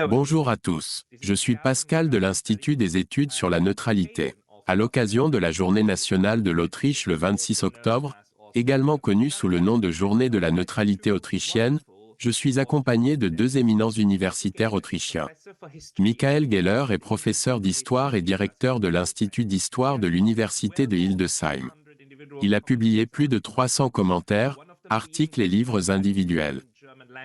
Bonjour à tous, je suis Pascal de l'Institut des études sur la neutralité. À l'occasion de la Journée nationale de l'Autriche le 26 octobre, également connue sous le nom de Journée de la neutralité autrichienne, je suis accompagné de deux éminents universitaires autrichiens. Michael Geller est professeur d'histoire et directeur de l'Institut d'histoire de l'Université de Hildesheim. Il a publié plus de 300 commentaires, articles et livres individuels.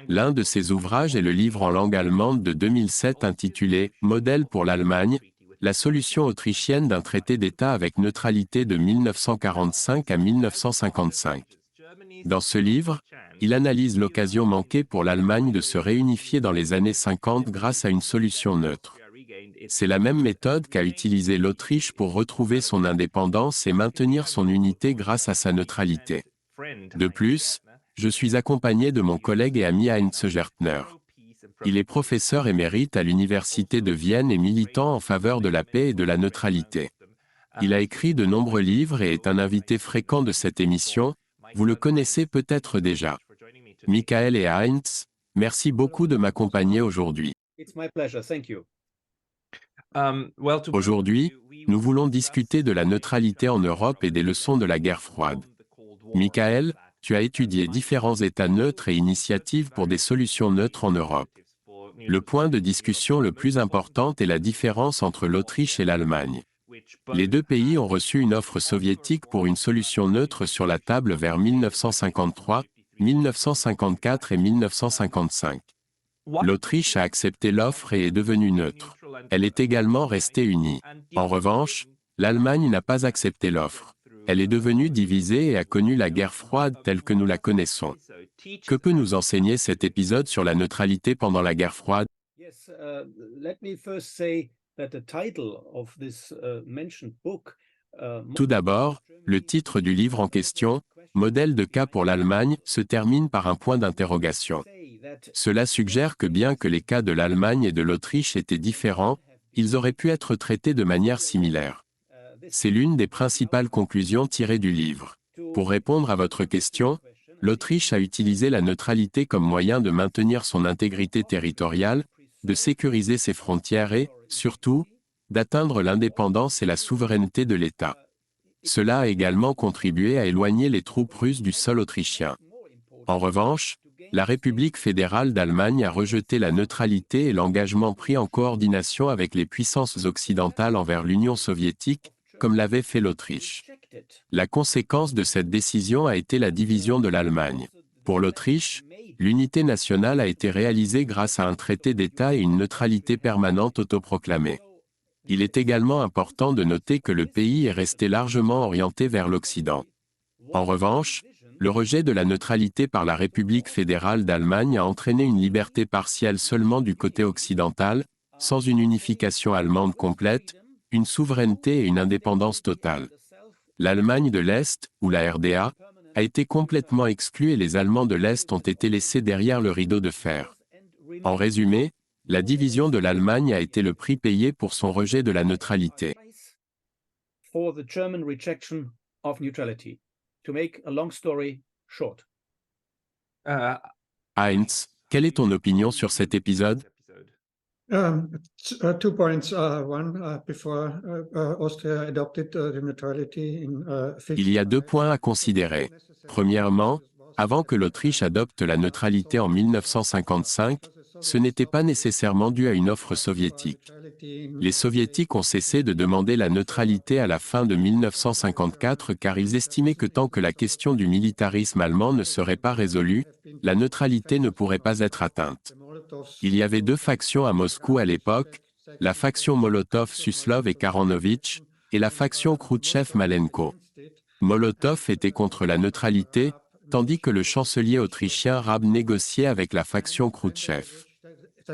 L'un de ses ouvrages est le livre en langue allemande de 2007 intitulé « Modèle pour l'Allemagne, la solution autrichienne d'un traité d'État avec neutralité de 1945 à 1955 ». Dans ce livre, il analyse l'occasion manquée pour l'Allemagne de se réunifier dans les années 50 grâce à une solution neutre. C'est la même méthode qu'a utilisée l'Autriche pour retrouver son indépendance et maintenir son unité grâce à sa neutralité. De plus, je suis accompagné de mon collègue et ami Heinz Gertner. Il est professeur émérite à l'Université de Vienne et militant en faveur de la paix et de la neutralité. Il a écrit de nombreux livres et est un invité fréquent de cette émission, vous le connaissez peut-être déjà. Michael et Heinz, merci beaucoup de m'accompagner aujourd'hui. Aujourd'hui, nous voulons discuter de la neutralité en Europe et des leçons de la guerre froide. Michael, tu as étudié différents États neutres et initiatives pour des solutions neutres en Europe. Le point de discussion le plus important est la différence entre l'Autriche et l'Allemagne. Les deux pays ont reçu une offre soviétique pour une solution neutre sur la table vers 1953, 1954 et 1955. L'Autriche a accepté l'offre et est devenue neutre. Elle est également restée unie. En revanche, l'Allemagne n'a pas accepté l'offre. Elle est devenue divisée et a connu la guerre froide telle que nous la connaissons. Que peut nous enseigner cet épisode sur la neutralité pendant la guerre froide? Tout d'abord, le titre du livre en question, Modèle de cas pour l'Allemagne, se termine par un point d'interrogation. Cela suggère que bien que les cas de l'Allemagne et de l'Autriche étaient différents, ils auraient pu être traités de manière similaire. C'est l'une des principales conclusions tirées du livre. Pour répondre à votre question, l'Autriche a utilisé la neutralité comme moyen de maintenir son intégrité territoriale, de sécuriser ses frontières et, surtout, d'atteindre l'indépendance et la souveraineté de l'État. Cela a également contribué à éloigner les troupes russes du sol autrichien. En revanche, la République fédérale d'Allemagne a rejeté la neutralité et l'engagement pris en coordination avec les puissances occidentales envers l'Union soviétique, comme l'avait fait l'Autriche. La conséquence de cette décision a été la division de l'Allemagne. Pour l'Autriche, l'unité nationale a été réalisée grâce à un traité d'État et une neutralité permanente autoproclamée. Il est également important de noter que le pays est resté largement orienté vers l'Occident. En revanche, le rejet de la neutralité par la République fédérale d'Allemagne a entraîné une liberté partielle seulement du côté occidental, sans une unification allemande complète, une souveraineté et une indépendance totale. L'Allemagne de l'Est, ou la RDA, a été complètement exclue et les Allemands de l'Est ont été laissés derrière le rideau de fer. En résumé, la division de l'Allemagne a été le prix payé pour son rejet de la neutralité. Heinz, quelle est ton opinion sur cet épisode? Two points. One, before Austria adopted the neutrality in Il y a deux points à considérer. Premièrement, avant que l'Autriche adopte la neutralité en 1955, ce n'était pas nécessairement dû à une offre soviétique. Les soviétiques ont cessé de demander la neutralité à la fin de 1954 car ils estimaient que tant que la question du militarisme allemand ne serait pas résolue, la neutralité ne pourrait pas être atteinte. Il y avait deux factions à Moscou à l'époque, la faction Molotov-Suslov et Karanovitch, et la faction Khrouchtchev-Malenko. Molotov était contre la neutralité, tandis que le chancelier autrichien Rabe négociait avec la faction Khrouchtchev.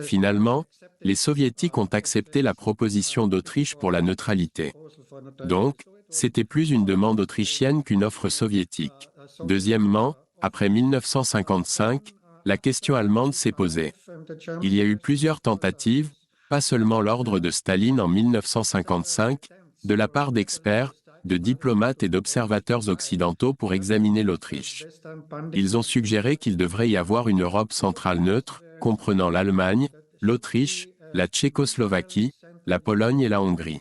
Finalement, les soviétiques ont accepté la proposition d'Autriche pour la neutralité. Donc, c'était plus une demande autrichienne qu'une offre soviétique. Deuxièmement, après 1955, la question allemande s'est posée. Il y a eu plusieurs tentatives, pas seulement l'ordre de Staline en 1955, de la part d'experts, de diplomates et d'observateurs occidentaux pour examiner l'Autriche. Ils ont suggéré qu'il devrait y avoir une Europe centrale neutre, comprenant l'Allemagne, l'Autriche, la Tchécoslovaquie, la Pologne et la Hongrie.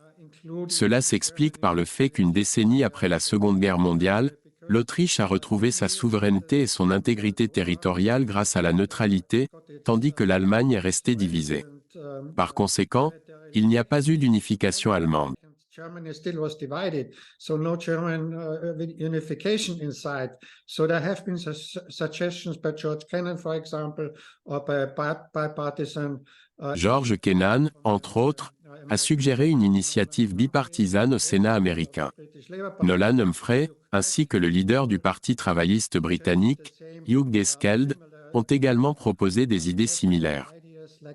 Cela s'explique par le fait qu'une décennie après la Seconde Guerre mondiale, l'Autriche a retrouvé sa souveraineté et son intégrité territoriale grâce à la neutralité, tandis que l'Allemagne est restée divisée. Par conséquent, il n'y a pas eu d'unification allemande. Germany still was divided, so no German unification inside. So there have been suggestions by George Kennan, for example, or by bipartisan. George Kennan, entre autres, a suggéré une initiative bipartisane au Sénat américain. Nolan Humphrey, ainsi que le leader du Parti travailliste britannique, Hugh Gaskell, ont également proposé des idées similaires.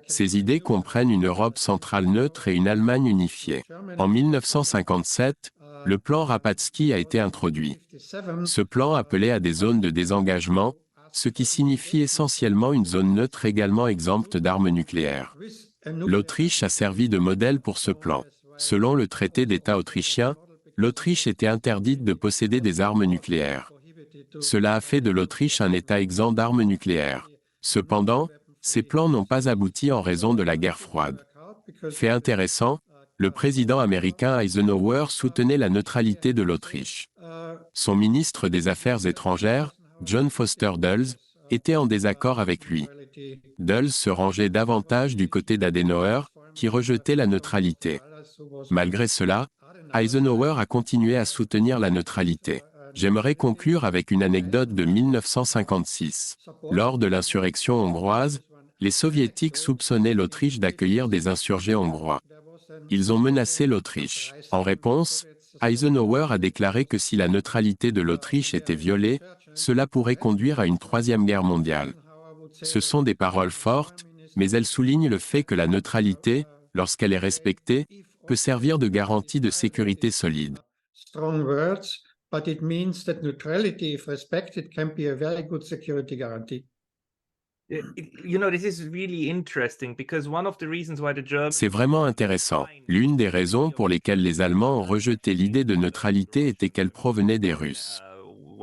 Ces idées comprennent une Europe centrale neutre et une Allemagne unifiée. En 1957, le plan Rapatsky a été introduit. Ce plan appelait à des zones de désengagement, ce qui signifie essentiellement une zone neutre également exempte d'armes nucléaires. L'Autriche a servi de modèle pour ce plan. Selon le traité d'État autrichien, l'Autriche était interdite de posséder des armes nucléaires. Cela a fait de l'Autriche un État exempt d'armes nucléaires. Cependant, ces plans n'ont pas abouti en raison de la guerre froide. Fait intéressant, le président américain Eisenhower soutenait la neutralité de l'Autriche. Son ministre des Affaires étrangères, John Foster Dulles, était en désaccord avec lui. Dulles se rangeait davantage du côté d'Adenauer, qui rejetait la neutralité. Malgré cela, Eisenhower a continué à soutenir la neutralité. J'aimerais conclure avec une anecdote de 1956. Lors de l'insurrection hongroise, les Soviétiques soupçonnaient l'Autriche d'accueillir des insurgés hongrois. Ils ont menacé l'Autriche. En réponse, Eisenhower a déclaré que si la neutralité de l'Autriche était violée, cela pourrait conduire à une troisième guerre mondiale. Ce sont des paroles fortes, mais elles soulignent le fait que la neutralité, lorsqu'elle est respectée, peut servir de garantie de sécurité solide. Strong words, but it means that neutrality, if respected, can be a very good security guarantee. This is really interesting because one of the reasons why the Germans C'est vraiment intéressant. L'une des raisons pour lesquelles les Allemands ont rejeté l'idée de neutralité était qu'elle provenait des Russes.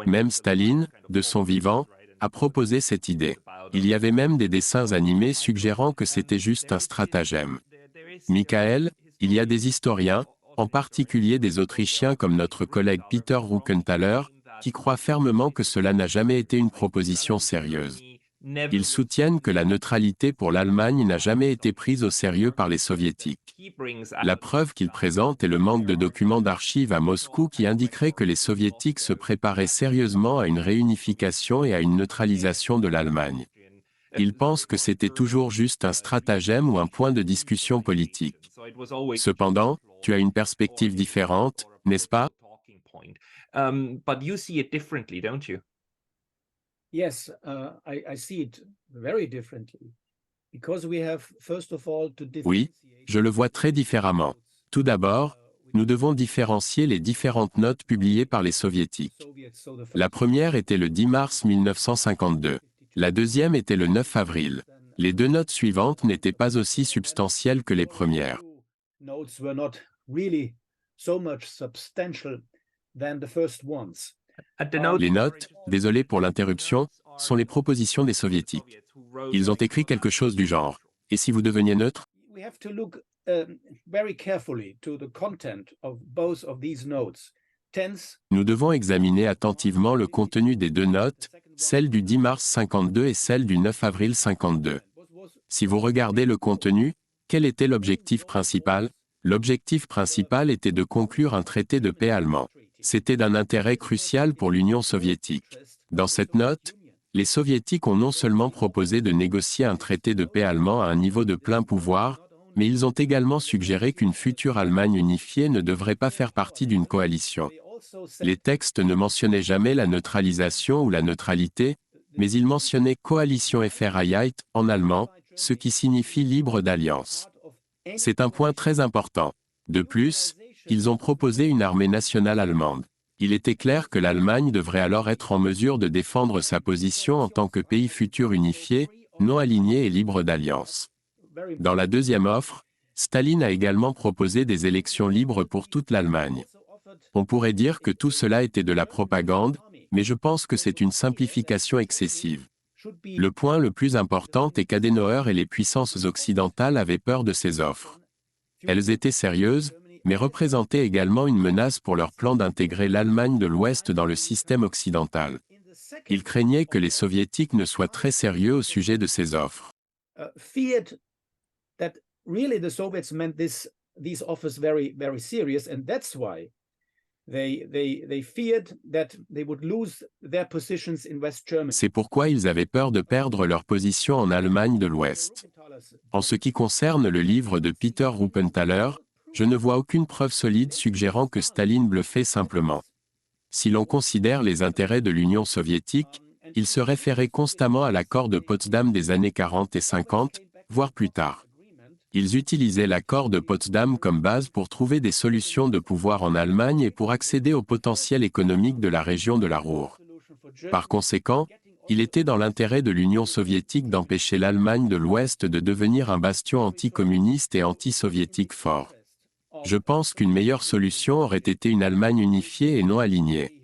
Même Staline, de son vivant, a proposé cette idée. Il y avait même des dessins animés suggérant que c'était juste un stratagème. Michael, il y a des historiens, en particulier des Autrichiens comme notre collègue Peter Ruckenthaler, qui croient fermement que cela n'a jamais été une proposition sérieuse. Ils soutiennent que la neutralité pour l'Allemagne n'a jamais été prise au sérieux par les Soviétiques. La preuve qu'ils présentent est le manque de documents d'archives à Moscou qui indiqueraient que les Soviétiques se préparaient sérieusement à une réunification et à une neutralisation de l'Allemagne. Ils pensent que c'était toujours juste un stratagème ou un point de discussion politique. Cependant, tu as une perspective différente, n'est-ce pas? But you see it differently, don't you? Yes, I see it very differently. Because we have, first of all, to Oui, je le vois très différemment. Tout d'abord, nous devons différencier les différentes notes publiées par les Soviétiques. La première était le 10 mars 1952. La deuxième était le 9 avril. Les deux notes suivantes n'étaient pas aussi substantielles que les premières. Les notes, désolé pour l'interruption, sont les propositions des Soviétiques. Ils ont écrit quelque chose du genre. Et si vous deveniez neutre? Nous devons examiner attentivement le contenu des deux notes, celle du 10 mars 52 et celle du 9 avril 52. Si vous regardez le contenu, quel était l'objectif principal? L'objectif principal était de conclure un traité de paix allemand. C'était d'un intérêt crucial pour l'Union soviétique. Dans cette note, les Soviétiques ont non seulement proposé de négocier un traité de paix allemand à un niveau de plein pouvoir, mais ils ont également suggéré qu'une future Allemagne unifiée ne devrait pas faire partie d'une coalition. Les textes ne mentionnaient jamais la neutralisation ou la neutralité, mais ils mentionnaient Coalition Freiheit en allemand, ce qui signifie libre d'alliance. C'est un point très important. De plus, ils ont proposé une armée nationale allemande. Il était clair que l'Allemagne devrait alors être en mesure de défendre sa position en tant que pays futur unifié, non aligné et libre d'alliance. Dans la deuxième offre, Staline a également proposé des élections libres pour toute l'Allemagne. On pourrait dire que tout cela était de la propagande, mais je pense que c'est une simplification excessive. Le point le plus important est qu'Adenauer et les puissances occidentales avaient peur de ces offres. Elles étaient sérieuses, mais représentaient également une menace pour leur plan d'intégrer l'Allemagne de l'Ouest dans le système occidental. Ils craignaient que les soviétiques ne soient très sérieux au sujet de ces offres. Feared that really the Soviets meant these offers very, very serious, and that's why they feared that they would lose their positions in West Germany. C'est pourquoi ils avaient peur de perdre leur position en Allemagne de l'Ouest. En ce qui concerne le livre de Peter Ruppenthaler, je ne vois aucune preuve solide suggérant que Staline bluffait simplement. Si l'on considère les intérêts de l'Union soviétique, il se référait constamment à l'accord de Potsdam des années 40 et 50, voire plus tard. Ils utilisaient l'accord de Potsdam comme base pour trouver des solutions de pouvoir en Allemagne et pour accéder au potentiel économique de la région de la Ruhr. Par conséquent, il était dans l'intérêt de l'Union soviétique d'empêcher l'Allemagne de l'Ouest de devenir un bastion anticommuniste et anti-soviétique fort. Je pense qu'une meilleure solution aurait été une Allemagne unifiée et non alignée.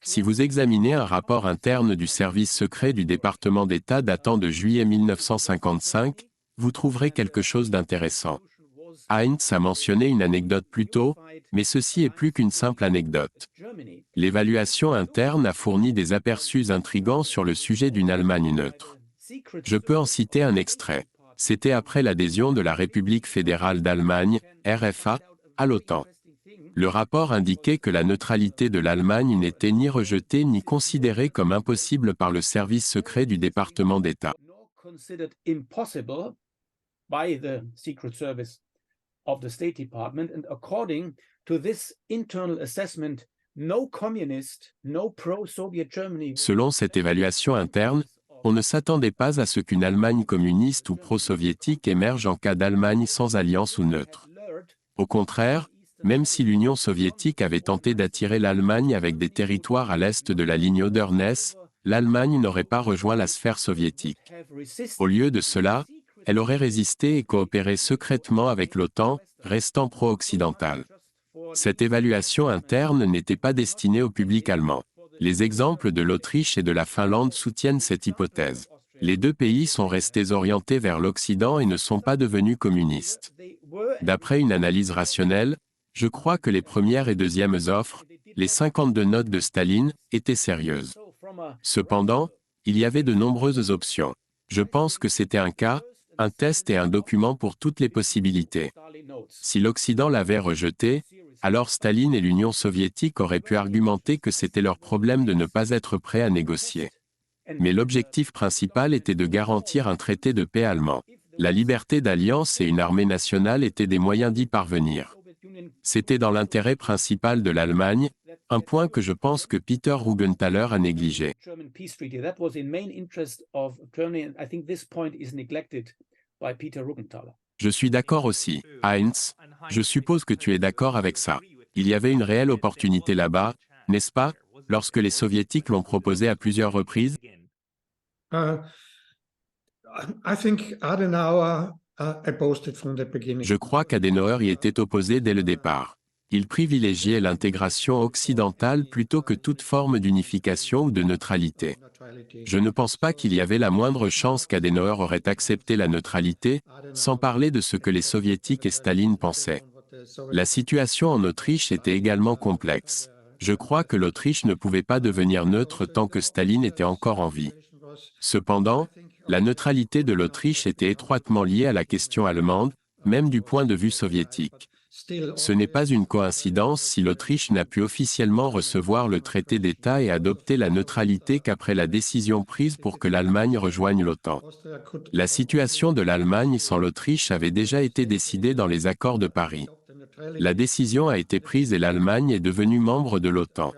Si vous examinez un rapport interne du service secret du département d'État datant de juillet 1955, vous trouverez quelque chose d'intéressant. Heinz a mentionné une anecdote plus tôt, mais ceci est plus qu'une simple anecdote. L'évaluation interne a fourni des aperçus intrigants sur le sujet d'une Allemagne neutre. Je peux en citer un extrait. C'était après l'adhésion de la République fédérale d'Allemagne, RFA, à l'OTAN. Le rapport indiquait que la neutralité de l'Allemagne n'était ni rejetée ni considérée comme impossible par le service secret du département d'État. By the Secret Service of the State Department, and according to this internal assessment, no communist, no pro-Soviet Germany. Selon cette évaluation interne, on ne s'attendait pas à ce qu'une Allemagne communiste ou pro-soviétique émerge en cas d'Allemagne sans alliance ou neutre. Au contraire, même si l'Union soviétique avait tenté d'attirer l'Allemagne avec des territoires à l'est de la ligne Oder-Neisse, l'Allemagne n'aurait pas rejoint la sphère soviétique. Au lieu de cela, elle aurait résisté et coopéré secrètement avec l'OTAN, restant pro-occidentale. Cette évaluation interne n'était pas destinée au public allemand. Les exemples de l'Autriche et de la Finlande soutiennent cette hypothèse. Les deux pays sont restés orientés vers l'Occident et ne sont pas devenus communistes. D'après une analyse rationnelle, je crois que les premières et deuxièmes offres, les 52 notes de Staline, étaient sérieuses. Cependant, il y avait de nombreuses options. Je pense que c'était un cas, un test et un document pour toutes les possibilités. Si l'Occident l'avait rejeté, alors Staline et l'Union soviétique auraient pu argumenter que c'était leur problème de ne pas être prêts à négocier. Mais l'objectif principal était de garantir un traité de paix allemand. La liberté d'alliance et une armée nationale étaient des moyens d'y parvenir. C'était dans l'intérêt principal de l'Allemagne, un point que je pense que Peter Ruggenthaler a négligé. Je suis d'accord aussi, Heinz, je suppose que tu es d'accord avec ça. Il y avait une réelle opportunité là-bas, n'est-ce pas, lorsque les soviétiques l'ont proposé à plusieurs reprises? I think Adenauer opposed it from the beginning. Je crois qu'Adenauer y était opposé dès le départ. Il privilégiait l'intégration occidentale plutôt que toute forme d'unification ou de neutralité. Je ne pense pas qu'il y avait la moindre chance qu'Adenauer aurait accepté la neutralité, sans parler de ce que les soviétiques et Staline pensaient. La situation en Autriche était également complexe. Je crois que l'Autriche ne pouvait pas devenir neutre tant que Staline était encore en vie. Cependant, la neutralité de l'Autriche était étroitement liée à la question allemande, même du point de vue soviétique. Ce n'est pas une coïncidence si l'Autriche n'a pu officiellement recevoir le traité d'État et adopter la neutralité qu'après la décision prise pour que l'Allemagne rejoigne l'OTAN. La situation de l'Allemagne sans l'Autriche avait déjà été décidée dans les accords de Paris. La décision a été prise et l'Allemagne est devenue membre de l'OTAN.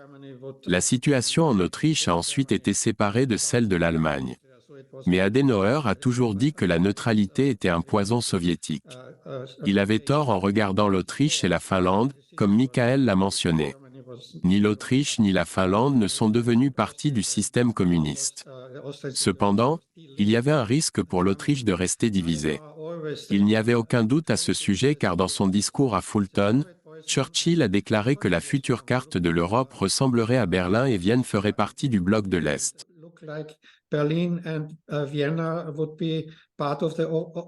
La situation en Autriche a ensuite été séparée de celle de l'Allemagne. Mais Adenauer a toujours dit que la neutralité était un poison soviétique. Il avait tort en regardant l'Autriche et la Finlande, comme Michael l'a mentionné. Ni l'Autriche ni la Finlande ne sont devenus partie du système communiste. Cependant, il y avait un risque pour l'Autriche de rester divisée. Il n'y avait aucun doute à ce sujet car dans son discours à Fulton, Churchill a déclaré que la future carte de l'Europe ressemblerait à Berlin et Vienne ferait partie du bloc de l'Est. Look like Berlin and Vienna would be part of the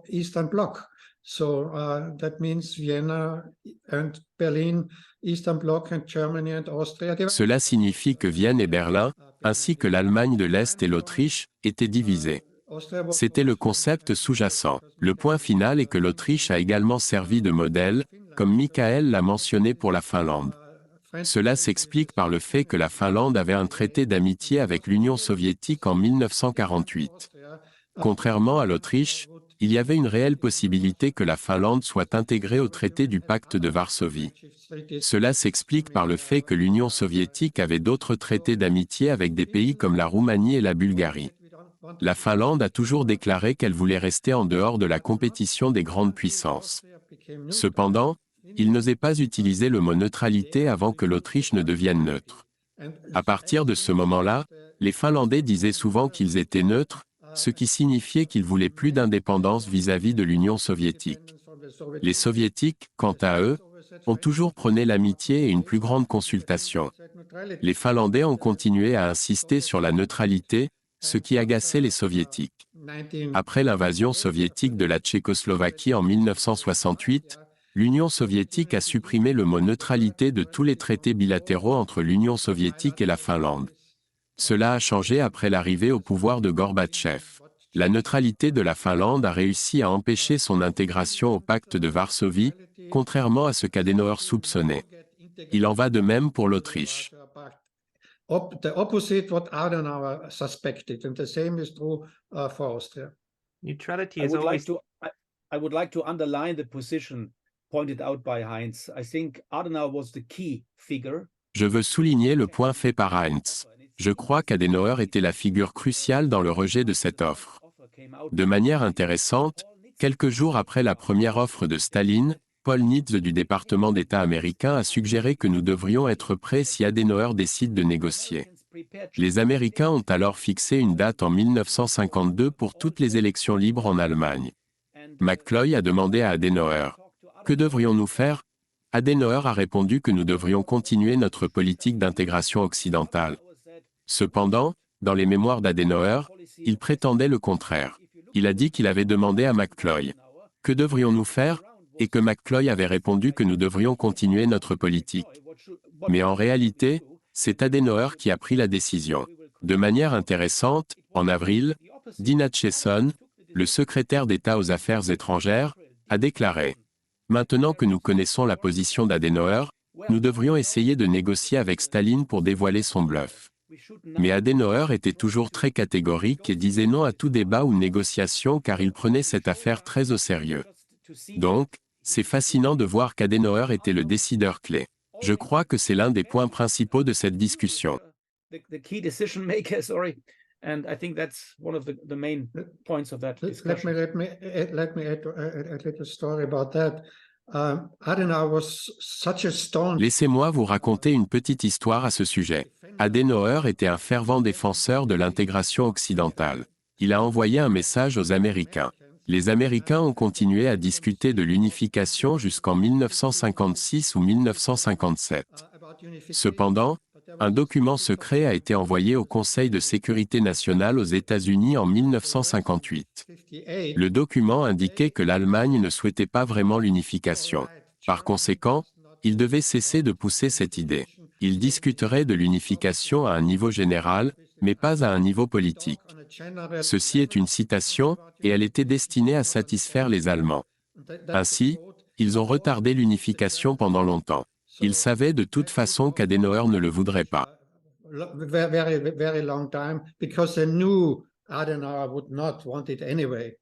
Eastern Bloc. So that means Vienna and Berlin, Eastern Bloc, and Germany and Austria. Cela signifie que Vienne et Berlin, ainsi que l'Allemagne de l'Est et l'Autriche, étaient divisés. C'était le concept sous-jacent. Le point final est que l'Autriche a également servi de modèle, comme Michael l'a mentionné pour la Finlande. Cela s'explique par le fait que la Finlande avait un traité d'amitié avec l'Union soviétique en 1948. Contrairement à l'Autriche, il y avait une réelle possibilité que la Finlande soit intégrée au traité du pacte de Varsovie. Cela s'explique par le fait que l'Union soviétique avait d'autres traités d'amitié avec des pays comme la Roumanie et la Bulgarie. La Finlande a toujours déclaré qu'elle voulait rester en dehors de la compétition des grandes puissances. Cependant, il n'osait pas utiliser le mot neutralité avant que l'Autriche ne devienne neutre. À partir de ce moment-là, les Finlandais disaient souvent qu'ils étaient neutres, ce qui signifiait qu'ils voulaient plus d'indépendance vis-à-vis de l'Union soviétique. Les Soviétiques, quant à eux, ont toujours prôné l'amitié et une plus grande consultation. Les Finlandais ont continué à insister sur la neutralité, ce qui agaçait les Soviétiques. Après l'invasion soviétique de la Tchécoslovaquie en 1968, l'Union soviétique a supprimé le mot neutralité de tous les traités bilatéraux entre l'Union soviétique et la Finlande. Cela a changé après l'arrivée au pouvoir de Gorbatchev. La neutralité de la Finlande a réussi à empêcher son intégration au pacte de Varsovie, contrairement à ce qu'Adenauer soupçonnait. Il en va de même pour l'Autriche. The opposite what Adenauer suspected, and the same is true for Austria. Neutrality I is would like always I would like to underline the position pointed out by Heinz. I think Adenauer was the key figure. Je veux souligner le point fait par Heinz. Je crois qu'Adenauer était la figure cruciale dans le rejet de cette offre. De manière intéressante, quelques jours après la première offre de Staline, Paul Nitze du département d'État américain a suggéré que nous devrions être prêts si Adenauer décide de négocier. Les Américains ont alors fixé une date en 1952 pour toutes les élections libres en Allemagne. McCloy a demandé à Adenauer « Que devrions-nous faire ?» Adenauer a répondu que nous devrions continuer notre politique d'intégration occidentale. Cependant, dans les mémoires d'Adenauer, il prétendait le contraire. Il a dit qu'il avait demandé à McCloy « Que devrions-nous faire ?» et que McCloy avait répondu que nous devrions continuer notre politique. Mais en réalité, c'est Adenauer qui a pris la décision. De manière intéressante, en avril, Dean Acheson, le secrétaire d'État aux Affaires étrangères, a déclaré « Maintenant que nous connaissons la position d'Adenauer, nous devrions essayer de négocier avec Staline pour dévoiler son bluff. » Mais Adenauer était toujours très catégorique et disait non à tout débat ou négociation car il prenait cette affaire très au sérieux. Donc, c'est fascinant de voir qu'Adenauer était le décideur clé. Je crois que c'est l'un des points principaux de cette discussion. The key decision maker, sorry, and I think that's one of the main points of that discussion. Let me add a little story about that. Adenauer was such a staunch. Laissez-moi vous raconter une petite histoire à ce sujet. Adenauer était un fervent défenseur de l'intégration occidentale. Il a envoyé un message aux Américains. Les Américains ont continué à discuter de l'unification jusqu'en 1956 ou 1957. Cependant, un document secret a été envoyé au Conseil de sécurité nationale aux États-Unis en 1958. Le document indiquait que l'Allemagne ne souhaitait pas vraiment l'unification. Par conséquent, il devait cesser de pousser cette idée. Il discuterait de l'unification à un niveau général, mais pas à un niveau politique. Ceci est une citation, et elle était destinée à satisfaire les Allemands. Ainsi, ils ont retardé l'unification pendant longtemps. Ils savaient de toute façon qu'Adenauer ne le voudrait pas. Very long time, because they knew Adenauer would not want it anyway.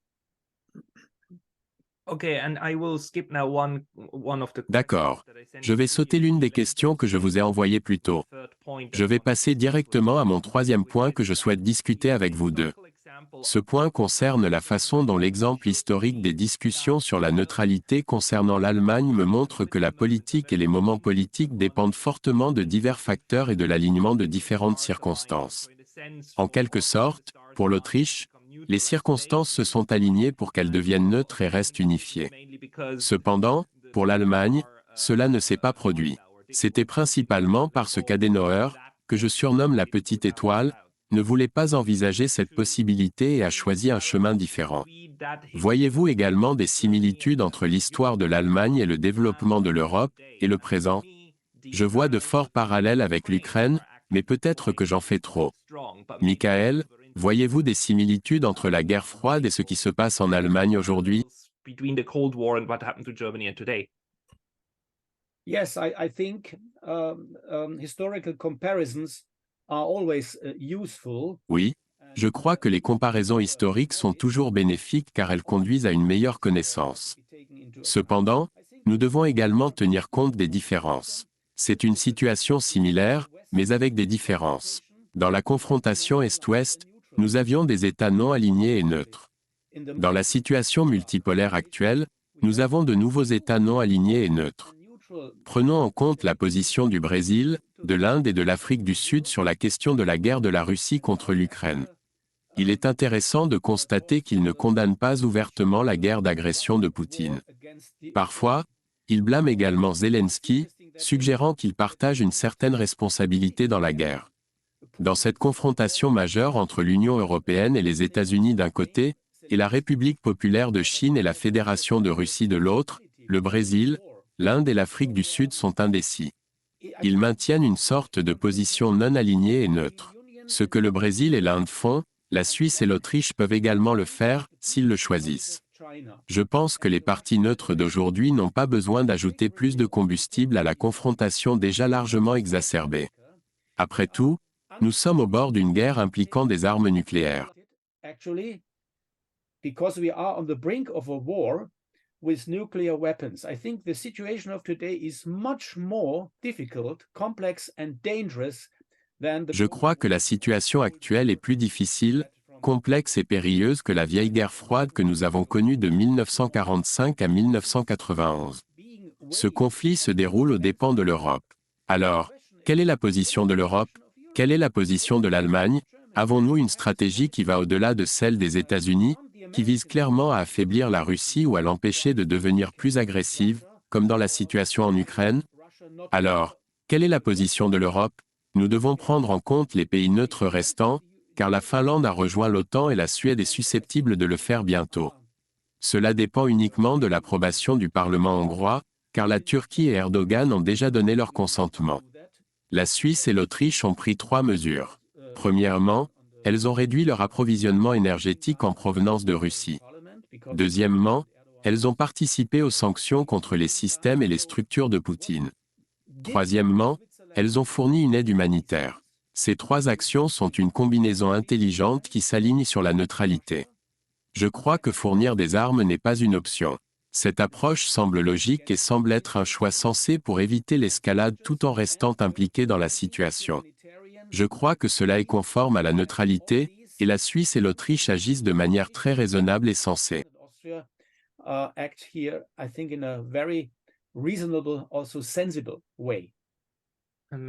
okay, and I will skip now one of the D'accord. Je vais sauter l'une des questions que je vous ai envoyées plus tôt. Je vais passer directement à mon troisième point que je souhaite discuter avec vous deux. Ce point concerne la façon dont l'exemple historique des discussions sur la neutralité concernant l'Allemagne me montre que la politique et les moments politiques dépendent fortement de divers facteurs et de l'alignement de différentes circonstances. En quelque sorte, pour l'Autriche, les circonstances se sont alignées pour qu'elle devienne neutre et reste unifiée. Cependant, pour l'Allemagne, cela ne s'est pas produit. C'était principalement parce qu'Adenauer, que je surnomme la petite étoile, ne voulait pas envisager cette possibilité et a choisi un chemin différent. Voyez-vous également des similitudes entre l'histoire de l'Allemagne et le développement de l'Europe, et le présent? Je vois de forts parallèles avec l'Ukraine, mais peut-être que j'en fais trop. Michael, voyez-vous des similitudes entre la guerre froide et ce qui se passe en Allemagne aujourd'hui? Yes, I think historical comparisons are always useful. Oui, je crois que les comparaisons historiques sont toujours bénéfiques car elles conduisent à une meilleure connaissance. Cependant, nous devons également tenir compte des différences. C'est une situation similaire, mais avec des différences. Dans la confrontation Est-Ouest, nous avions des États non alignés et neutres. Dans la situation multipolaire actuelle, nous avons de nouveaux États non alignés et neutres. Prenons en compte la position du Brésil, de l'Inde et de l'Afrique du Sud sur la question de la guerre de la Russie contre l'Ukraine. Il est intéressant de constater qu'ils ne condamnent pas ouvertement la guerre d'agression de Poutine. Parfois, ils blâment également Zelensky, suggérant qu'il partage une certaine responsabilité dans la guerre. Dans cette confrontation majeure entre l'Union européenne et les États-Unis d'un côté, et la République populaire de Chine et la Fédération de Russie de l'autre, le Brésil, l'Inde et l'Afrique du Sud sont indécis. Ils maintiennent une sorte de position non alignée et neutre. Ce que le Brésil et l'Inde font, la Suisse et l'Autriche peuvent également le faire, s'ils le choisissent. Je pense que les partis neutres d'aujourd'hui n'ont pas besoin d'ajouter plus de combustible à la confrontation déjà largement exacerbée. Après tout, nous sommes au bord d'une guerre impliquant des armes nucléaires. Because we are on the brink of a war with nuclear weapons. I think the situation of today is much more difficult, complex and dangerous than the... Je crois que la situation actuelle est plus difficile, complexe et périlleuse que la vieille guerre froide que nous avons connue de 1945 à 1991. Ce conflit se déroule aux dépens de l'Europe. Alors, quelle est la position de l'Europe? Quelle est la position de l'Allemagne? Avons-nous une stratégie qui va au-delà de celle des États-Unis, qui vise clairement à affaiblir la Russie ou à l'empêcher de devenir plus agressive, comme dans la situation en Ukraine? Alors, quelle est la position de l'Europe? Nous devons prendre en compte les pays neutres restants, car la Finlande a rejoint l'OTAN et la Suède est susceptible de le faire bientôt. Cela dépend uniquement de l'approbation du Parlement hongrois, car la Turquie et Erdogan ont déjà donné leur consentement. La Suisse et l'Autriche ont pris 3 mesures. Premièrement, elles ont réduit leur approvisionnement énergétique en provenance de Russie. Deuxièmement, elles ont participé aux sanctions contre les systèmes et les structures de Poutine. Troisièmement, elles ont fourni une aide humanitaire. Ces 3 actions sont une combinaison intelligente qui s'aligne sur la neutralité. Je crois que fournir des armes n'est pas une option. Cette approche semble logique et semble être un choix sensé pour éviter l'escalade tout en restant impliqué dans la situation. Je crois que cela est conforme à la neutralité, et la Suisse et l'Autriche agissent de manière très raisonnable et sensée.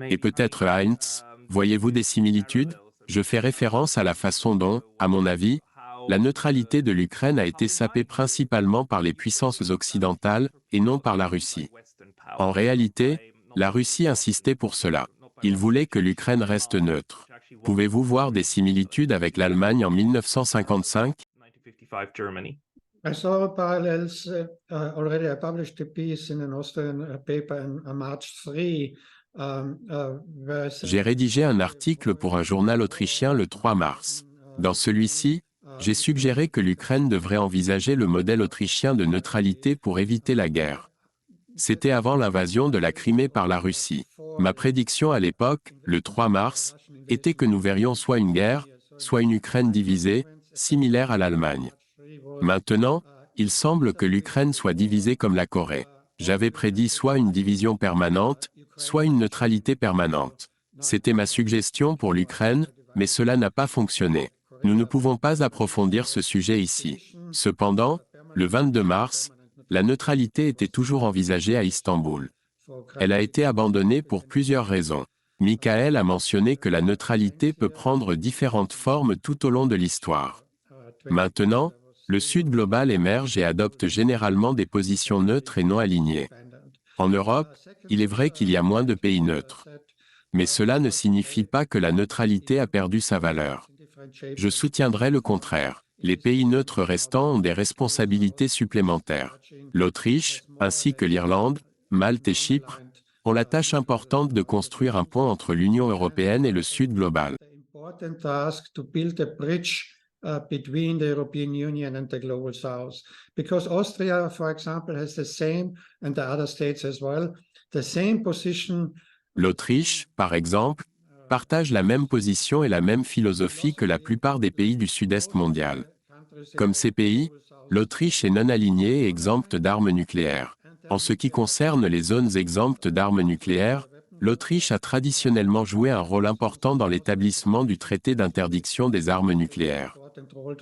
Et peut-être Heinz, voyez-vous des similitudes? Je fais référence à la façon dont, à mon avis, la neutralité de l'Ukraine a été sapée principalement par les puissances occidentales, et non par la Russie. En réalité, la Russie insistait pour cela. Il voulait que l'Ukraine reste neutre. Pouvez-vous voir des similitudes avec l'Allemagne en 1955? I saw parallels already. I published a piece in an Austrian paper on March 3. J'ai rédigé un article pour un journal autrichien le 3 mars. Dans celui-ci, j'ai suggéré que l'Ukraine devrait envisager le modèle autrichien de neutralité pour éviter la guerre. C'était avant l'invasion de la Crimée par la Russie. Ma prédiction à l'époque, le 3 mars, était que nous verrions soit une guerre, soit une Ukraine divisée, similaire à l'Allemagne. Maintenant, il semble que l'Ukraine soit divisée comme la Corée. J'avais prédit soit une division permanente, soit une neutralité permanente. C'était ma suggestion pour l'Ukraine, mais cela n'a pas fonctionné. Nous ne pouvons pas approfondir ce sujet ici. Cependant, le 22 mars, la neutralité était toujours envisagée à Istanbul. Elle a été abandonnée pour plusieurs raisons. Michael a mentionné que la neutralité peut prendre différentes formes tout au long de l'histoire. Maintenant, le Sud global émerge et adopte généralement des positions neutres et non alignées. En Europe, il est vrai qu'il y a moins de pays neutres. Mais cela ne signifie pas que la neutralité a perdu sa valeur. Je soutiendrai le contraire. Les pays neutres restants ont des responsabilités supplémentaires. L'Autriche, ainsi que l'Irlande, Malte et Chypre, ont la tâche importante de construire un pont entre l'Union européenne et le Sud global. Important task to build a bridge between the European Union and the global South. Because Austria, for example, has the same, and the other states as well, the same position. L'Autriche, par exemple, partage la même position et la même philosophie que la plupart des pays du Sud-Est mondial. Comme ces pays, l'Autriche est non alignée et exempte d'armes nucléaires. En ce qui concerne les zones exemptes d'armes nucléaires, l'Autriche a traditionnellement joué un rôle important dans l'établissement du traité d'interdiction des armes nucléaires.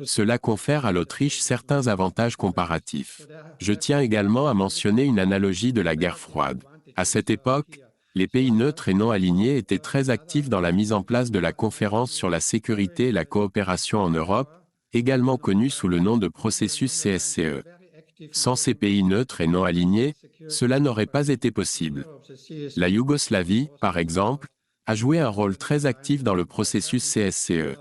Cela confère à l'Autriche certains avantages comparatifs. Je tiens également à mentionner une analogie de la guerre froide. À cette époque, les pays neutres et non alignés étaient très actifs dans la mise en place de la Conférence sur la sécurité et la coopération en Europe, également connue sous le nom de processus CSCE. Sans ces pays neutres et non alignés, cela n'aurait pas été possible. La Yougoslavie, par exemple, a joué un rôle très actif dans le processus CSCE.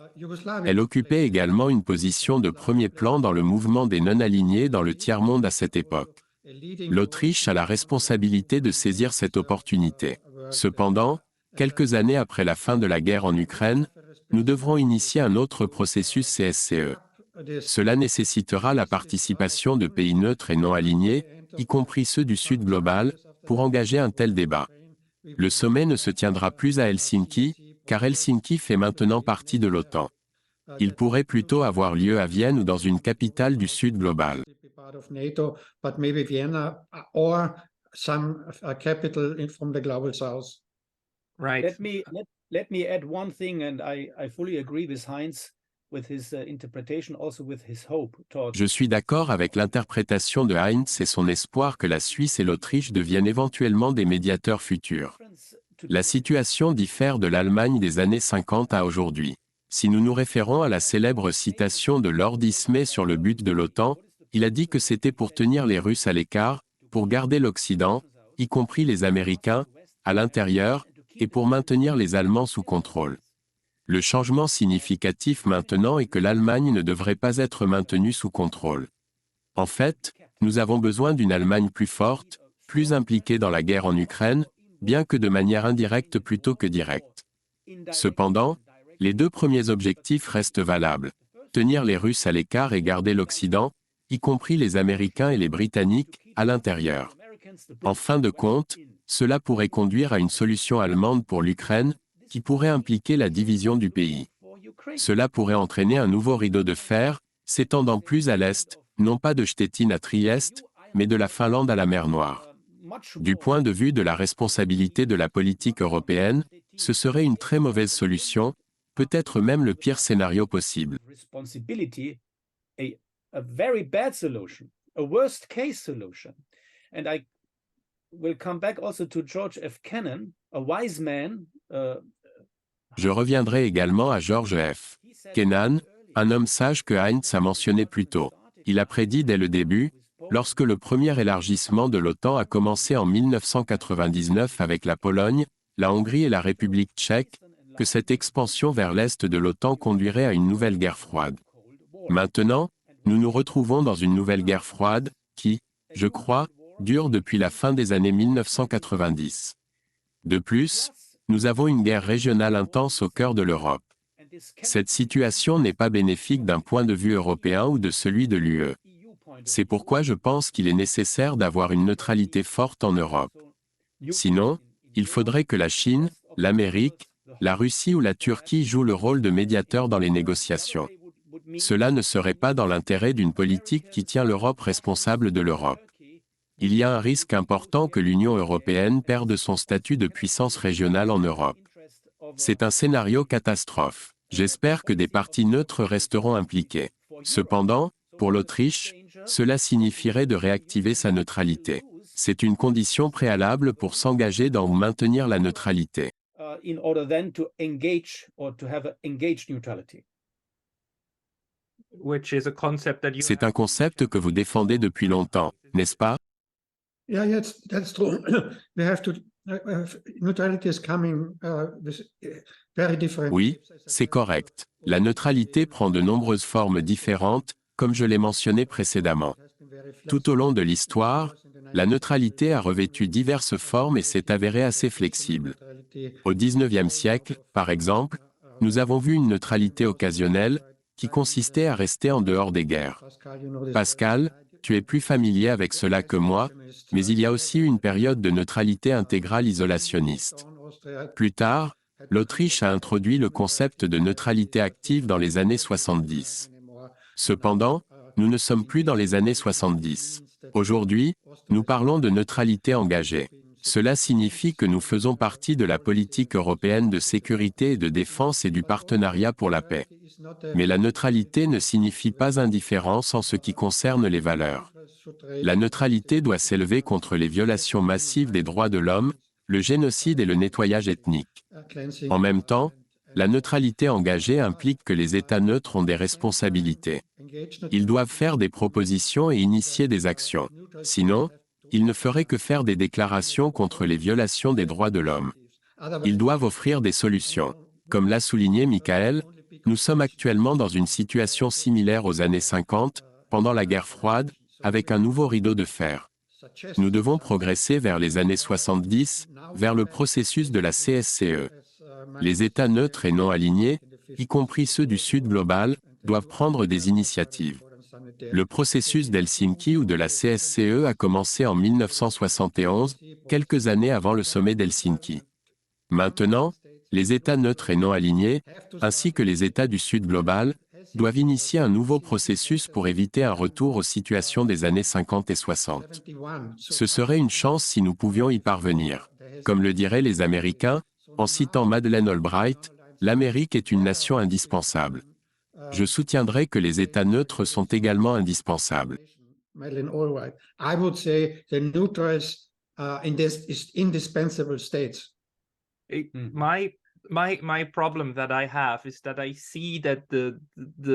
Elle occupait également une position de premier plan dans le mouvement des non-alignés dans le tiers-monde à cette époque. L'Autriche a la responsabilité de saisir cette opportunité. Cependant, quelques années après la fin de la guerre en Ukraine, nous devrons initier un autre processus CSCE. Cela nécessitera la participation de pays neutres et non alignés, y compris ceux du Sud global, pour engager un tel débat. Le sommet ne se tiendra plus à Helsinki, car Helsinki fait maintenant partie de l'OTAN. Il pourrait plutôt avoir lieu à Vienne ou dans une capitale du Sud global. Right. Let me add one thing, and I fully agree with Heinz with his interpretation, also with his hope towards. Je suis d'accord avec l'interprétation de Heinz et son espoir que la Suisse et l'Autriche deviennent éventuellement des médiateurs futurs. La situation diffère de l'Allemagne des années 50 à aujourd'hui. Si nous nous référons à la célèbre citation de Lord Ismay sur le but de l'OTAN, il a dit que c'était pour tenir les Russes à l'écart, pour garder l'Occident, y compris les Américains, à l'intérieur, et pour maintenir les Allemands sous contrôle. Le changement significatif maintenant est que l'Allemagne ne devrait pas être maintenue sous contrôle. En fait, nous avons besoin d'une Allemagne plus forte, plus impliquée dans la guerre en Ukraine, bien que de manière indirecte plutôt que directe. Cependant, les deux premiers objectifs restent valables. Tenir les Russes à l'écart et garder l'Occident, y compris les Américains et les Britanniques, à l'intérieur. En fin de compte, cela pourrait conduire à une solution allemande pour l'Ukraine, qui pourrait impliquer la division du pays. Cela pourrait entraîner un nouveau rideau de fer, s'étendant plus à l'est, non pas de Stettin à Trieste, mais de la Finlande à la mer Noire. Du point de vue de la responsabilité de la politique européenne, ce serait une très mauvaise solution, peut-être même le pire scénario possible. A very bad solution, a worst case solution. And I will come back also to George F. Kennan, a wise man. Je reviendrai également à George F. Kennan, un homme sage que Heinz a mentionné plus tôt. Il a prédit dès le début, lorsque le premier élargissement de l'OTAN a commencé en 1999 avec la Pologne, la Hongrie et la République tchèque, que cette expansion vers l'est de l'OTAN conduirait à une nouvelle guerre froide. Maintenant, nous nous retrouvons dans une nouvelle guerre froide, qui, je crois, dure depuis la fin des années 1990. De plus, nous avons une guerre régionale intense au cœur de l'Europe. Cette situation n'est pas bénéfique d'un point de vue européen ou de celui de l'UE. C'est pourquoi je pense qu'il est nécessaire d'avoir une neutralité forte en Europe. Sinon, il faudrait que la Chine, l'Amérique, la Russie ou la Turquie jouent le rôle de médiateur dans les négociations. Cela ne serait pas dans l'intérêt d'une politique qui tient l'Europe responsable de l'Europe. Il y a un risque important que l'Union européenne perde son statut de puissance régionale en Europe. C'est un scénario catastrophe. J'espère que des partis neutres resteront impliqués. Cependant, pour l'Autriche, cela signifierait de réactiver sa neutralité. C'est une condition préalable pour s'engager dans ou maintenir la neutralité. C'est un concept que vous défendez depuis longtemps, n'est-ce pas? Yeah, yes, that's true. We have to. Neutrality is coming with very different. Oui, c'est correct. La neutralité prend de nombreuses formes différentes, comme je l'ai mentionné précédemment. Tout au long de l'histoire, la neutralité a revêtu diverses formes et s'est avérée assez flexible. Au XIXe siècle, par exemple, nous avons vu une neutralité occasionnelle, qui consistait à rester en dehors des guerres. Pascal, tu es plus familier avec cela que moi, mais il y a aussi eu une période de neutralité intégrale isolationniste. Plus tard, l'Autriche a introduit le concept de neutralité active dans les années 70. Cependant, nous ne sommes plus dans les années 70. Aujourd'hui, nous parlons de neutralité engagée. Cela signifie que nous faisons partie de la politique européenne de sécurité et de défense et du partenariat pour la paix. Mais la neutralité ne signifie pas indifférence en ce qui concerne les valeurs. La neutralité doit s'élever contre les violations massives des droits de l'homme, le génocide et le nettoyage ethnique. En même temps, la neutralité engagée implique que les États neutres ont des responsabilités. Ils doivent faire des propositions et initier des actions. Sinon, ils ne feraient que faire des déclarations contre les violations des droits de l'homme. Ils doivent offrir des solutions. Comme l'a souligné Michael, nous sommes actuellement dans une situation similaire aux années 50, pendant la guerre froide, avec un nouveau rideau de fer. Nous devons progresser vers les années 70, vers le processus de la CSCE. Les États neutres et non alignés, y compris ceux du Sud global, doivent prendre des initiatives. Le processus d'Helsinki ou de la CSCE a commencé en 1971, quelques années avant le sommet d'Helsinki. Maintenant, les États neutres et non alignés, ainsi que les États du Sud global, doivent initier un nouveau processus pour éviter un retour aux situations des années 50 et 60. Ce serait une chance si nous pouvions y parvenir. Comme le diraient les Américains, en citant Madeleine Albright, l'Amérique est une nation indispensable. Je soutiendrai que les États neutres sont également indispensables. Madeleine Albright. I would say the neutral indispensable states. My problem that I have is that I see that the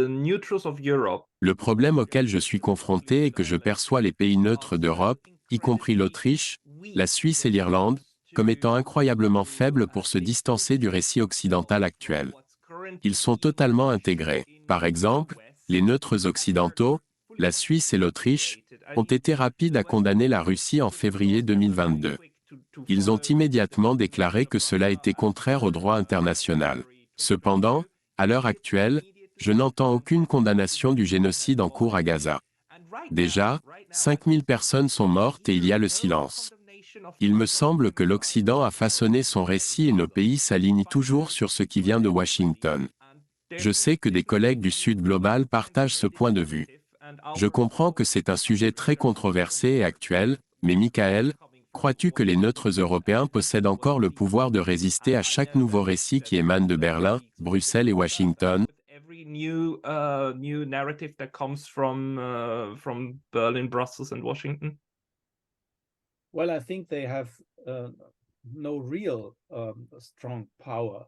neutrals of Europe. Le problème auquel je suis confronté est que je perçois les pays neutres d'Europe, y compris l'Autriche, la Suisse et l'Irlande, comme étant incroyablement faibles pour se distancer du récit occidental actuel. Ils sont totalement intégrés. Par exemple, les neutres occidentaux, la Suisse et l'Autriche, ont été rapides à condamner la Russie en février 2022. Ils ont immédiatement déclaré que cela était contraire au droit international. Cependant, à l'heure actuelle, je n'entends aucune condamnation du génocide en cours à Gaza. Déjà, 5000 personnes sont mortes et il y a le silence. Il me semble que l'Occident a façonné son récit et nos pays s'alignent toujours sur ce qui vient de Washington. Je sais que des collègues du Sud global partagent ce point de vue. Je comprends que c'est un sujet très controversé et actuel, mais Michael, crois-tu que les neutres européens possèdent encore le pouvoir de résister à chaque nouveau récit qui émane de Berlin, Bruxelles et Washington? New narrative that comes from Berlin, Brussels, and Washington. Well, I think they have no real strong power.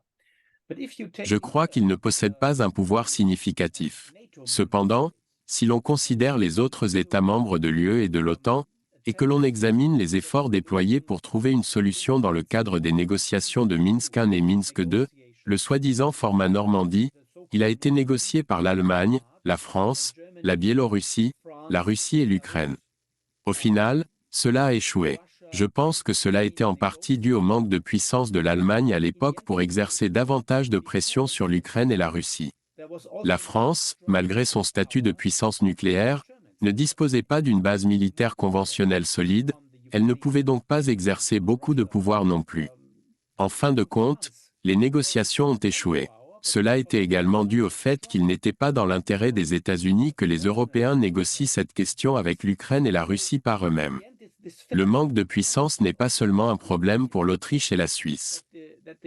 But if you take Je crois qu'ils ne possèdent pas un pouvoir significatif. Cependant, si l'on considère les autres États membres de l'UE et de l'OTAN, et que l'on examine les efforts déployés pour trouver une solution dans le cadre des négociations de Minsk I et Minsk II, le soi-disant format Normandie, il a été négocié par l'Allemagne, la France, la Biélorussie, la Russie et l'Ukraine. Au final, cela a échoué. Je pense que cela était en partie dû au manque de puissance de l'Allemagne à l'époque pour exercer davantage de pression sur l'Ukraine et la Russie. La France, malgré son statut de puissance nucléaire, ne disposait pas d'une base militaire conventionnelle solide, elle ne pouvait donc pas exercer beaucoup de pouvoir non plus. En fin de compte, les négociations ont échoué. Cela était également dû au fait qu'il n'était pas dans l'intérêt des États-Unis que les Européens négocient cette question avec l'Ukraine et la Russie par eux-mêmes. Le manque de puissance n'est pas seulement un problème pour l'Autriche et la Suisse.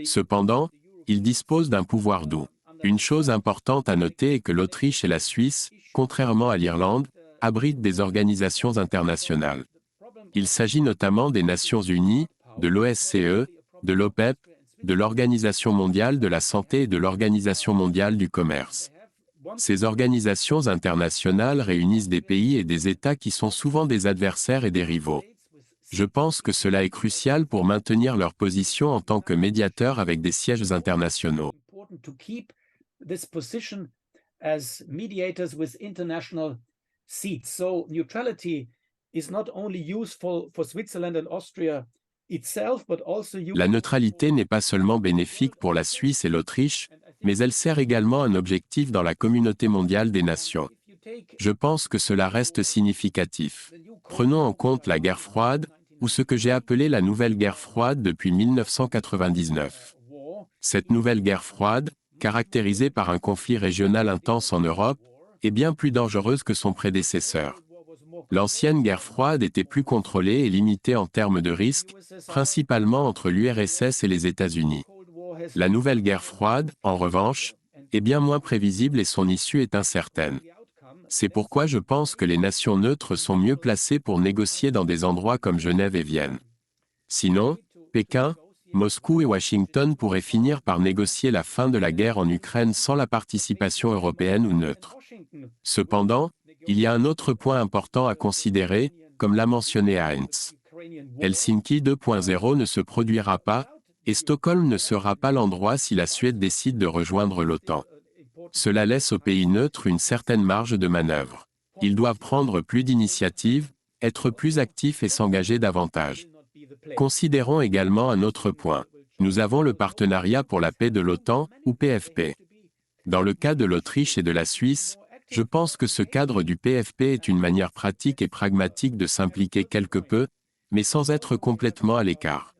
Cependant, ils disposent d'un pouvoir doux. Une chose importante à noter est que l'Autriche et la Suisse, contrairement à l'Irlande, abritent des organisations internationales. Il s'agit notamment des Nations Unies, de l'OSCE, de l'OPEP, de l'Organisation mondiale de la santé et de l'Organisation mondiale du commerce. Ces organisations internationales réunissent des pays et des États qui sont souvent des adversaires et des rivaux. Je pense que cela est crucial pour maintenir leur position en tant que médiateur avec des sièges internationaux. Important to keep this position as mediators with international seats. So neutrality is not only useful for Switzerland and Austria itself, but also La neutralité n'est pas seulement bénéfique pour la Suisse et l'Autriche, mais elle sert également un objectif dans la communauté mondiale des nations. Je pense que cela reste significatif. Prenons en compte la guerre froide, ou ce que j'ai appelé la nouvelle guerre froide depuis 1999. Cette nouvelle guerre froide, caractérisée par un conflit régional intense en Europe, est bien plus dangereuse que son prédécesseur. L'ancienne guerre froide était plus contrôlée et limitée en termes de risques, principalement entre l'URSS et les États-Unis. La nouvelle guerre froide, en revanche, est bien moins prévisible et son issue est incertaine. C'est pourquoi je pense que les nations neutres sont mieux placées pour négocier dans des endroits comme Genève et Vienne. Sinon, Pékin, Moscou et Washington pourraient finir par négocier la fin de la guerre en Ukraine sans la participation européenne ou neutre. Cependant, il y a un autre point important à considérer, comme l'a mentionné Heinz. Helsinki 2.0 ne se produira pas, et Stockholm ne sera pas l'endroit si la Suède décide de rejoindre l'OTAN. Cela laisse aux pays neutres une certaine marge de manœuvre. Ils doivent prendre plus d'initiatives, être plus actifs et s'engager davantage. Considérons également un autre point. Nous avons le partenariat pour la paix de l'OTAN, ou PFP. Dans le cas de l'Autriche et de la Suisse, je pense que ce cadre du PFP est une manière pratique et pragmatique de s'impliquer quelque peu, mais sans être complètement à l'écart.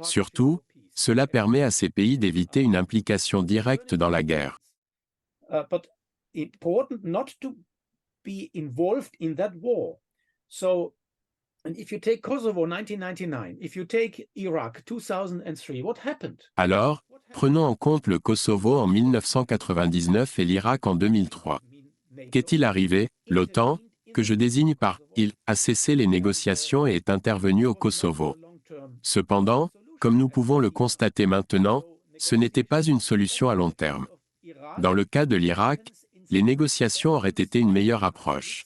Surtout, cela permet à ces pays d'éviter une implication directe dans la guerre. But important not to be involved in that war. So, and if you take Kosovo 1999, if you take Iraq 2003, what happened? Alors, prenons en compte le Kosovo en 1999 et l'Irak en 2003. Qu'est-il arrivé? L'OTAN, que je désigne par « il », a cessé les négociations et est intervenu au Kosovo. Cependant, comme nous pouvons le constater maintenant, ce n'était pas une solution à long terme. Dans le cas de l'Irak, les négociations auraient été une meilleure approche.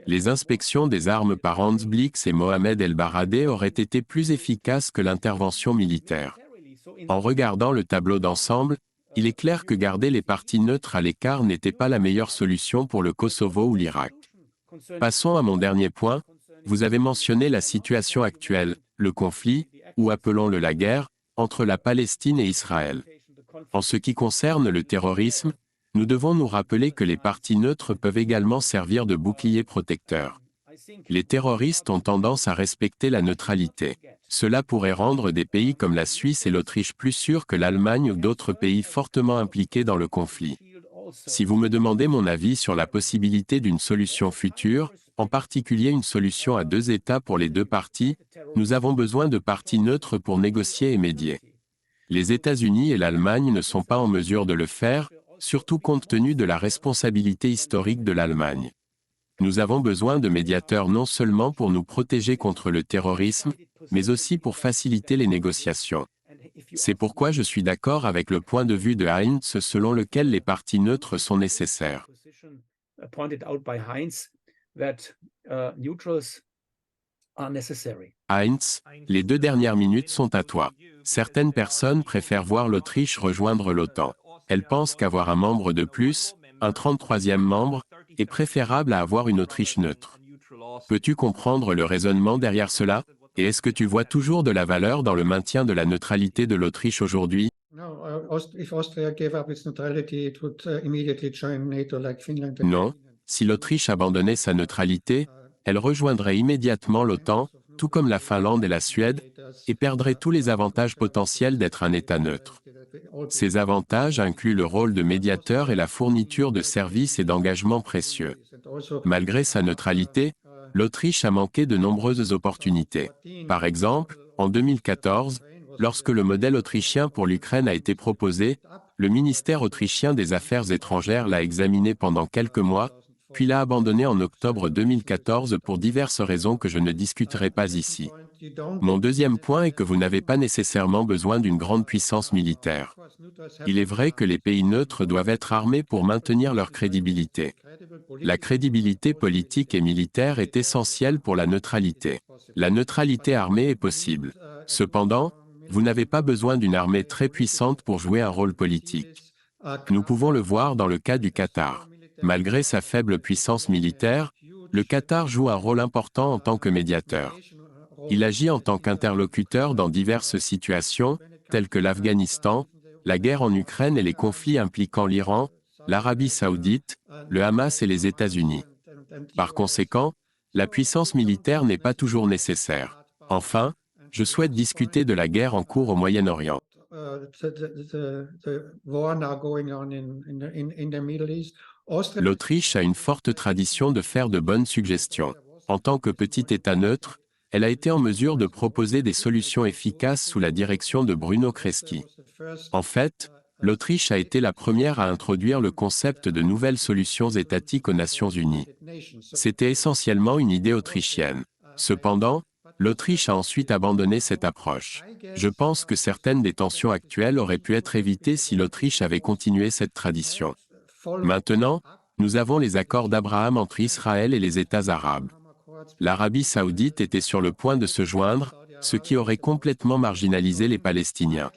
Les inspections des armes par Hans Blix et Mohamed El Baradei auraient été plus efficaces que l'intervention militaire. En regardant le tableau d'ensemble, il est clair que garder les parties neutres à l'écart n'était pas la meilleure solution pour le Kosovo ou l'Irak. Passons à mon dernier point. Vous avez mentionné la situation actuelle, le conflit, ou appelons-le la guerre, entre la Palestine et Israël. En ce qui concerne le terrorisme, nous devons nous rappeler que les parties neutres peuvent également servir de bouclier protecteur. Les terroristes ont tendance à respecter la neutralité. Cela pourrait rendre des pays comme la Suisse et l'Autriche plus sûrs que l'Allemagne ou d'autres pays fortement impliqués dans le conflit. Si vous me demandez mon avis sur la possibilité d'une solution future, en particulier une solution à deux États pour les deux parties, nous avons besoin de parties neutres pour négocier et médier. Les États-Unis et l'Allemagne ne sont pas en mesure de le faire, surtout compte tenu de la responsabilité historique de l'Allemagne. Nous avons besoin de médiateurs non seulement pour nous protéger contre le terrorisme, mais aussi pour faciliter les négociations. C'est pourquoi je suis d'accord avec le point de vue de Heinz selon lequel les parties neutres sont nécessaires. Heinz, les 2 dernières minutes sont à toi. Certaines personnes préfèrent voir l'Autriche rejoindre l'OTAN. Elles pensent qu'avoir un membre de plus, un 33e membre, est préférable à avoir une Autriche neutre. Peux-tu comprendre le raisonnement derrière cela? Et est-ce que tu vois toujours de la valeur dans le maintien de la neutralité de l'Autriche aujourd'hui? Non, si l'Autriche abandonnait sa neutralité, elle rejoindrait immédiatement l'OTAN, tout comme la Finlande et la Suède, et perdrait tous les avantages potentiels d'être un État neutre. Ces avantages incluent le rôle de médiateur et la fourniture de services et d'engagements précieux. Malgré sa neutralité, l'Autriche a manqué de nombreuses opportunités. Par exemple, en 2014, lorsque le modèle autrichien pour l'Ukraine a été proposé, le ministère autrichien des Affaires étrangères l'a examiné pendant quelques mois, puis l'a abandonné en octobre 2014 pour diverses raisons que je ne discuterai pas ici. Mon deuxième point est que vous n'avez pas nécessairement besoin d'une grande puissance militaire. Il est vrai que les pays neutres doivent être armés pour maintenir leur crédibilité. La crédibilité politique et militaire est essentielle pour la neutralité. La neutralité armée est possible. Cependant, vous n'avez pas besoin d'une armée très puissante pour jouer un rôle politique. Nous pouvons le voir dans le cas du Qatar. Malgré sa faible puissance militaire, le Qatar joue un rôle important en tant que médiateur. Il agit en tant qu'interlocuteur dans diverses situations, telles que l'Afghanistan, la guerre en Ukraine et les conflits impliquant l'Iran, l'Arabie saoudite, le Hamas et les États-Unis. Par conséquent, la puissance militaire n'est pas toujours nécessaire. Enfin, je souhaite discuter de la guerre en cours au Moyen-Orient. L'Autriche a une forte tradition de faire de bonnes suggestions. En tant que petit État neutre, elle a été en mesure de proposer des solutions efficaces sous la direction de Bruno Kreisky. En fait, l'Autriche a été la première à introduire le concept de nouvelles solutions étatiques aux Nations Unies. C'était essentiellement une idée autrichienne. Cependant, l'Autriche a ensuite abandonné cette approche. Je pense que certaines des tensions actuelles auraient pu être évitées si l'Autriche avait continué cette tradition. Maintenant, nous avons les accords d'Abraham entre Israël et les États arabes. L'Arabie saoudite était sur le point de se joindre, ce qui aurait complètement marginalisé les Palestiniens.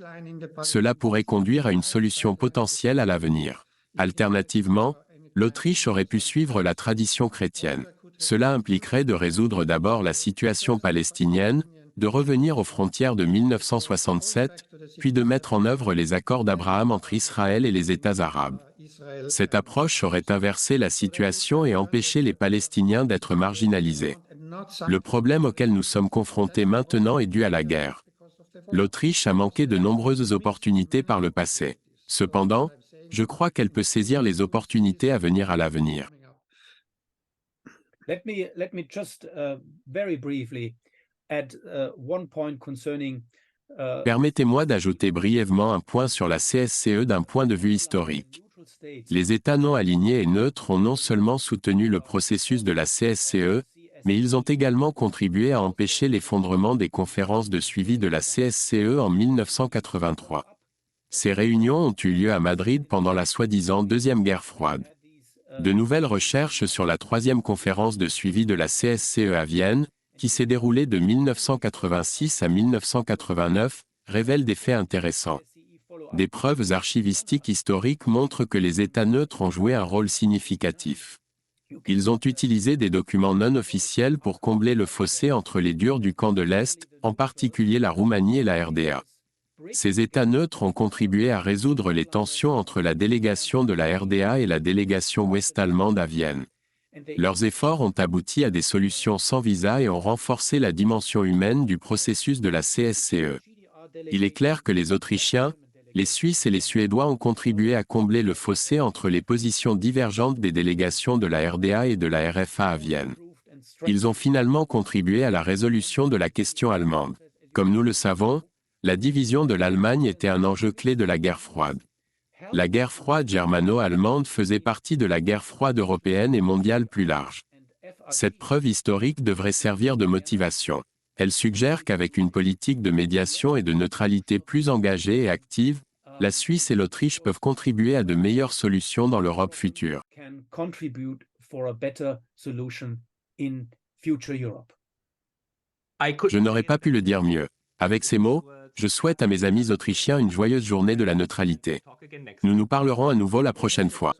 Cela pourrait conduire à une solution potentielle à l'avenir. Alternativement, l'Autriche aurait pu suivre la tradition chrétienne. Cela impliquerait de résoudre d'abord la situation palestinienne, de revenir aux frontières de 1967, puis de mettre en œuvre les accords d'Abraham entre Israël et les États arabes. Cette approche aurait inversé la situation et empêché les Palestiniens d'être marginalisés. Le problème auquel nous sommes confrontés maintenant est dû à la guerre. L'Autriche a manqué de nombreuses opportunités par le passé. Cependant, je crois qu'elle peut saisir les opportunités à venir à l'avenir. Let me just very briefly add one point concerning. Permettez-moi d'ajouter brièvement un point sur la CSCE d'un point de vue historique. Les États non alignés et neutres ont non seulement soutenu le processus de la CSCE, mais ils ont également contribué à empêcher l'effondrement des conférences de suivi de la CSCE en 1983. Ces réunions ont eu lieu à Madrid pendant la soi-disant Deuxième Guerre froide. De nouvelles recherches sur la troisième conférence de suivi de la CSCE à Vienne, qui s'est déroulée de 1986 à 1989, révèlent des faits intéressants. Des preuves archivistiques historiques montrent que les États neutres ont joué un rôle significatif. Ils ont utilisé des documents non officiels pour combler le fossé entre les durs du camp de l'Est, en particulier la Roumanie et la RDA. Ces États neutres ont contribué à résoudre les tensions entre la délégation de la RDA et la délégation ouest-allemande à Vienne. Leurs efforts ont abouti à des solutions sans visa et ont renforcé la dimension humaine du processus de la CSCE. Il est clair que les Autrichiens, les Suisses et les Suédois ont contribué à combler le fossé entre les positions divergentes des délégations de la RDA et de la RFA à Vienne. Ils ont finalement contribué à la résolution de la question allemande. Comme nous le savons, la division de l'Allemagne était un enjeu clé de la guerre froide. La guerre froide germano-allemande faisait partie de la guerre froide européenne et mondiale plus large. Cette preuve historique devrait servir de motivation. Elle suggère qu'avec une politique de médiation et de neutralité plus engagée et active, la Suisse et l'Autriche peuvent contribuer à de meilleures solutions dans l'Europe future. Je n'aurais pas pu le dire mieux. Avec ces mots, je souhaite à mes amis autrichiens une joyeuse journée de la neutralité. Nous nous parlerons à nouveau la prochaine fois.